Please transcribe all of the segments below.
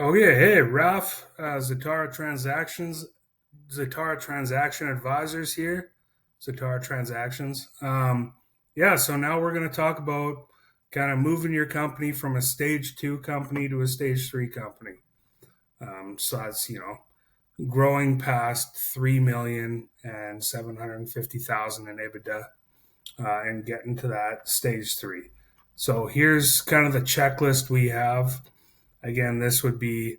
Oh yeah, hey Raph, Zatara Transaction Advisors here, Zatara Transactions. Yeah, so now we're going to talk about kind of moving your company from a stage two company to a stage three company. So that's growing past 3,750,000 in EBITDA and getting to that stage three. So here's kind of the checklist we have. Again, this would be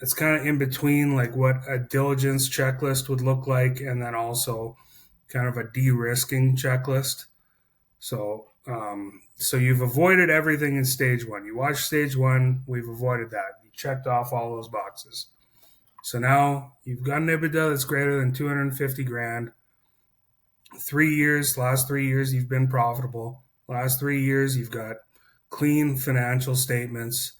it's kind of in between like what a diligence checklist would look like and then also kind of a de-risking checklist. So you've avoided everything in stage one. You watched stage one, we've avoided that. You checked off all those boxes. So now you've got an EBITDA that's greater than 250 grand. 3 years, last 3 years you've been profitable. Last 3 years you've got clean financial statements.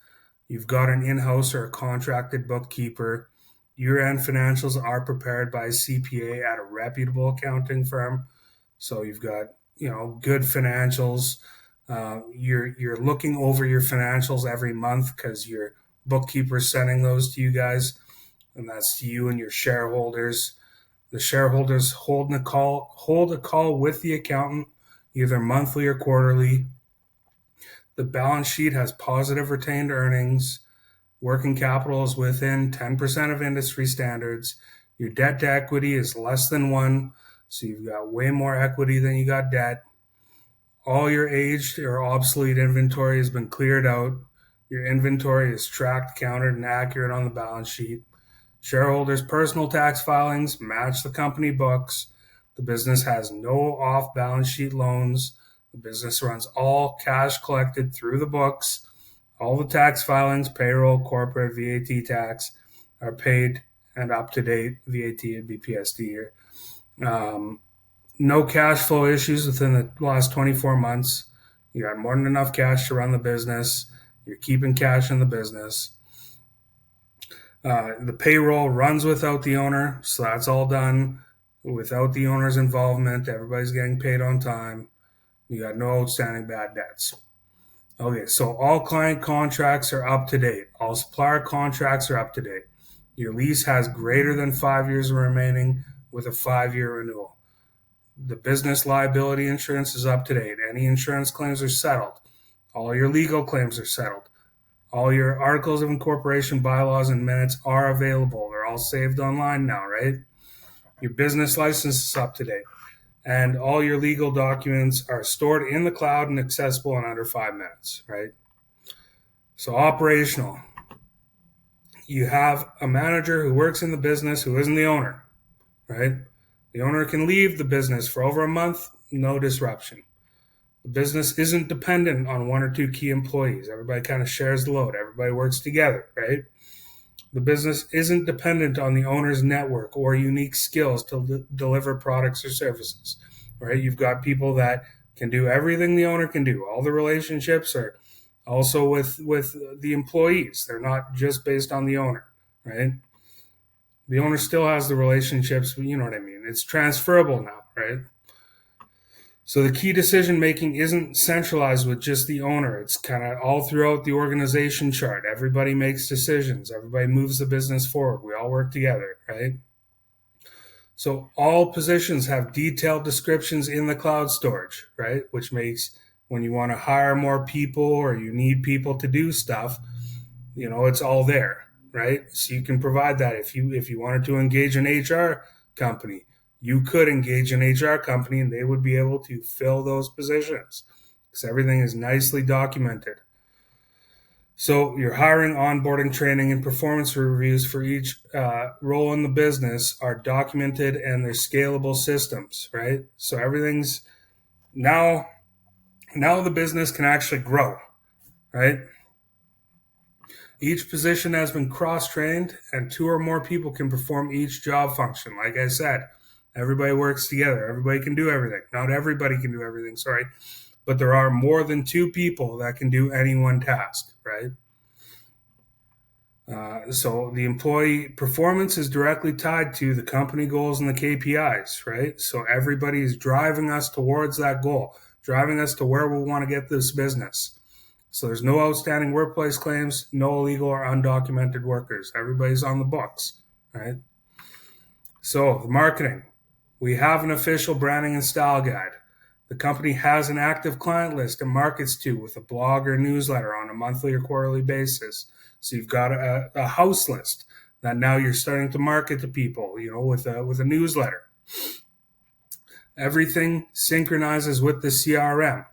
You've got an in-house or a contracted bookkeeper. Year-end financials are prepared by a CPA at a reputable accounting firm. So you've got good financials. You're looking over your financials every month because your bookkeeper's sending those to you guys, and that's to you and your shareholders. The shareholders hold a call with the accountant, either monthly or quarterly. The balance sheet has positive retained earnings. Working capital is within 10% of industry standards. Your debt to equity is less than one, so you've got way more equity than you got debt. All your aged or obsolete inventory has been cleared out. Your inventory is tracked, counted, and accurate on the balance sheet. Shareholders' personal tax filings match the company books. The business has no off balance sheet loans. The business runs all cash collected through the books. All the tax filings, payroll, corporate, VAT tax are paid and up to date. VAT and BPSD here. No cash flow issues within the last 24 months. You got more than enough cash to run the business. You're keeping cash in the business. The payroll runs without the owner, so that's all done without the owner's involvement. Everybody's getting paid on time. You got no outstanding bad debts. Okay, so all client contracts are up to date. All supplier contracts are up to date. Your lease has greater than 5 years remaining with a 5-year renewal. The business liability insurance is up to date. Any insurance claims are settled. All your legal claims are settled. All your articles of incorporation, bylaws, and minutes are available. They're all saved online now, right? Your business license is up to date. And all your legal documents are stored in the cloud and accessible in under 5 minutes, right? So operational. You have a manager who works in the business who isn't the owner, right? The owner can leave the business for over a month, no disruption. The business isn't dependent on one or two key employees. Everybody kind of shares the load. Everybody works together, right? The business isn't dependent on the owner's network or unique skills to deliver products or services, right? You've got people that can do everything the owner can do. All the relationships are also with the employees. They're not just based on the owner, right? The owner still has the relationships, but you know what I mean. It's transferable now, right? So the key decision making isn't centralized with just the owner. It's kind of all throughout the organization chart. Everybody makes decisions. Everybody moves the business forward. We all work together, right? So all positions have detailed descriptions in the cloud storage, right? Which makes when you want to hire more people or you need people to do stuff, it's all there, right? So you can provide that if you wanted to engage an HR company. You could engage an HR company and they would be able to fill those positions because everything is nicely documented. So your hiring, onboarding, training, and performance reviews for each role in the business are documented and they're scalable systems, right? So everything's now the business can actually grow, right? Each position has been cross-trained and two or more people can perform each job function. Like I said, everybody works together. Everybody can do everything. Not everybody can do everything, sorry. But there are more than two people that can do any one task, right? So the employee performance is directly tied to the company goals and the KPIs, right? So everybody is driving us towards that goal, driving us to where we want to get this business. So there's no outstanding workplace claims, no illegal or undocumented workers. Everybody's on the books, right? So the marketing. We have an official branding and style guide. The company has an active client list and markets to with a blog or newsletter on a monthly or quarterly basis. So you've got a house list that now you're starting to market to people, with a newsletter. Everything synchronizes with the CRM,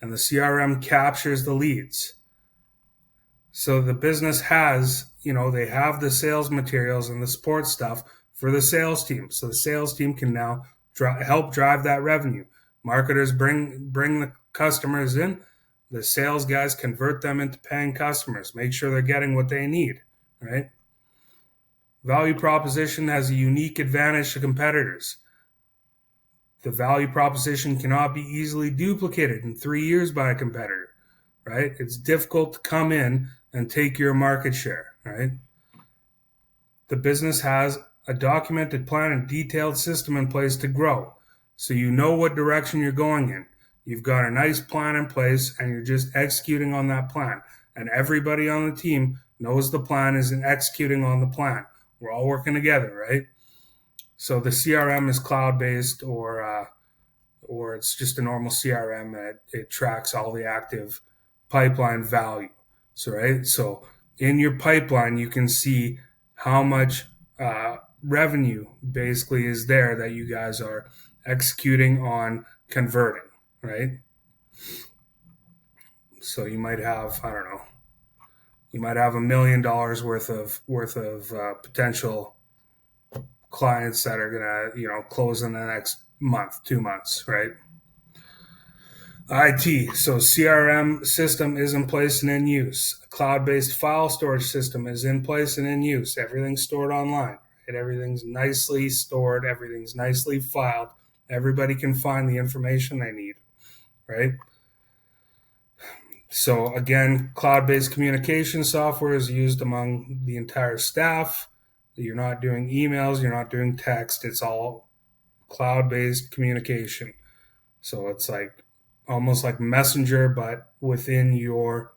and the CRM captures the leads. So the business has, they have the sales materials and the support stuff for the sales team. So the sales team can now help drive that revenue. Marketers bring the customers in. The sales guys convert them into paying customers. Make sure they're getting what they need, right? Value proposition has a unique advantage to competitors. The value proposition cannot be easily duplicated in 3 years by a competitor, right? It's difficult to come in and take your market share, right? The business has a documented plan and detailed system in place to grow. So you know what direction you're going in. You've got a nice plan in place and you're just executing on that plan. And everybody on the team knows the plan is in executing on the plan. We're all working together, right? So the CRM is cloud-based or it's just a normal CRM that it tracks all the active pipeline value. So in your pipeline, you can see how much revenue basically is there that you guys are executing on converting, right? So you might have, I don't know, you might have $1 million worth of potential clients that are gonna, close in the next month, 2 months, right? IT. So CRM system is in place and in use. A cloud-based file storage system is in place and in use. Everything's stored online. Right? Everything's nicely stored. Everything's nicely filed. Everybody can find the information they need, right? So again, cloud-based communication software is used among the entire staff. You're not doing emails. You're not doing text. It's all cloud-based communication. So it's like almost like Messenger, but within your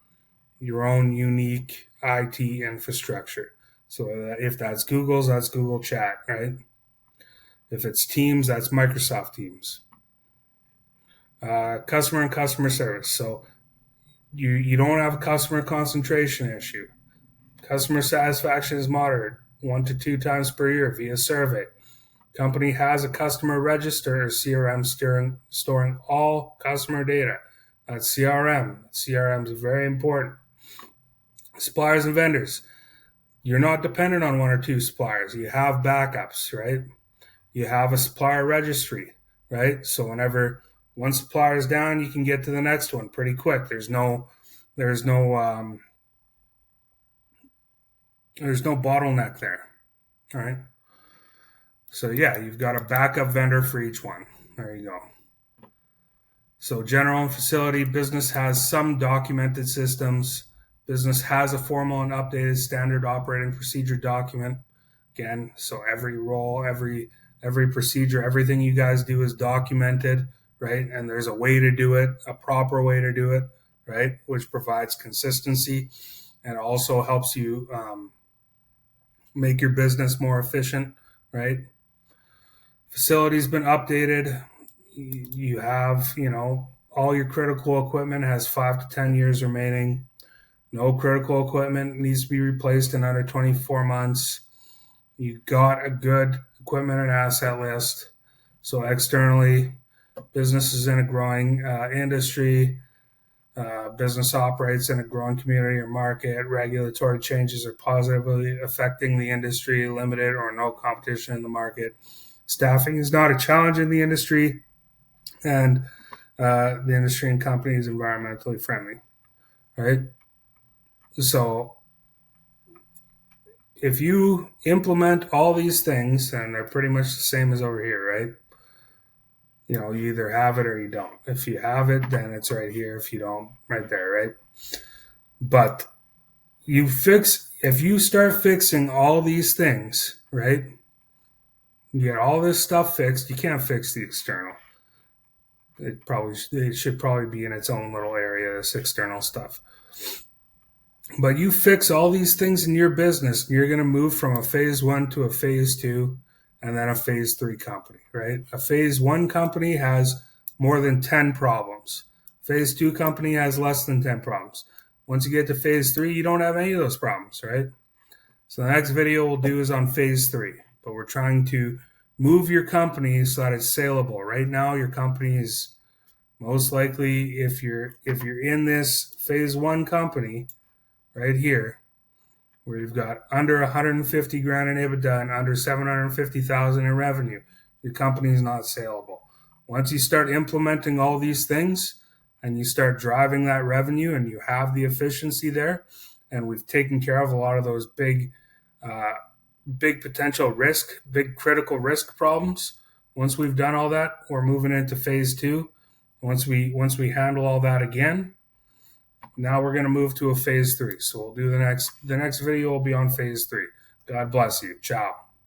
own unique IT infrastructure. So if that's Google's, that's Google Chat, right? If it's Teams, that's Microsoft Teams. Customer and customer service. So you don't have a customer concentration issue. Customer satisfaction is monitored 1 to 2 times per year via survey. Company has a customer register or CRM storing all customer data. That's CRM. CRM is very important. Suppliers and vendors. You're not dependent on 1 or 2 suppliers. You have backups, right? You have a supplier registry, right? So whenever one supplier is down, you can get to the next one pretty quick. There's no bottleneck there, all right? So yeah, you've got a backup vendor for each one. There you go. So general and facility business has some documented systems. Business has a formal and updated standard operating procedure document. Again, so every role, every procedure, everything you guys do is documented, right? And there's a way to do it, a proper way to do it, right? Which provides consistency and also helps you make your business more efficient, right? Facility's been updated. You have, all your critical equipment has 5 to 10 years remaining. No critical equipment needs to be replaced in under 24 months. You got a good equipment and asset list. So externally, business is in a growing industry. Business operates in a growing community or market. Regulatory changes are positively affecting the industry. Limited or no competition in the market. Staffing is not a challenge in the industry, and the industry and company is environmentally friendly, right? So if you implement all these things, and they're pretty much the same as over here, right? You either have it or you don't. If you have it, then it's right here. If you don't, right there, right? But if you start fixing all these things, right? You get all this stuff fixed. You can't fix the external. It should probably be in its own little area, this external stuff. But you fix all these things in your business, you're going to move from a phase 1 to a phase 2 and then a phase 3 company, right? A phase 1 company has more than 10 problems. Phase 2 company has less than 10 problems. Once you get to phase 3, you don't have any of those problems, right? So the next video we'll do is on phase 3, but we're trying to move your company so that it's saleable. Right now, your company is most likely, if you're in this phase 1 company right here, where you've got under 150 grand in EBITDA and under 750,000 in revenue, your company is not saleable. Once you start implementing all these things and you start driving that revenue and you have the efficiency there, and we've taken care of a lot of those big potential risk, big critical risk problems. Once we've done all that, we're moving into phase 2. Once we handle all that again, now we're going to move to a phase 3. So we'll do the next video will be on phase 3. God bless you. Ciao.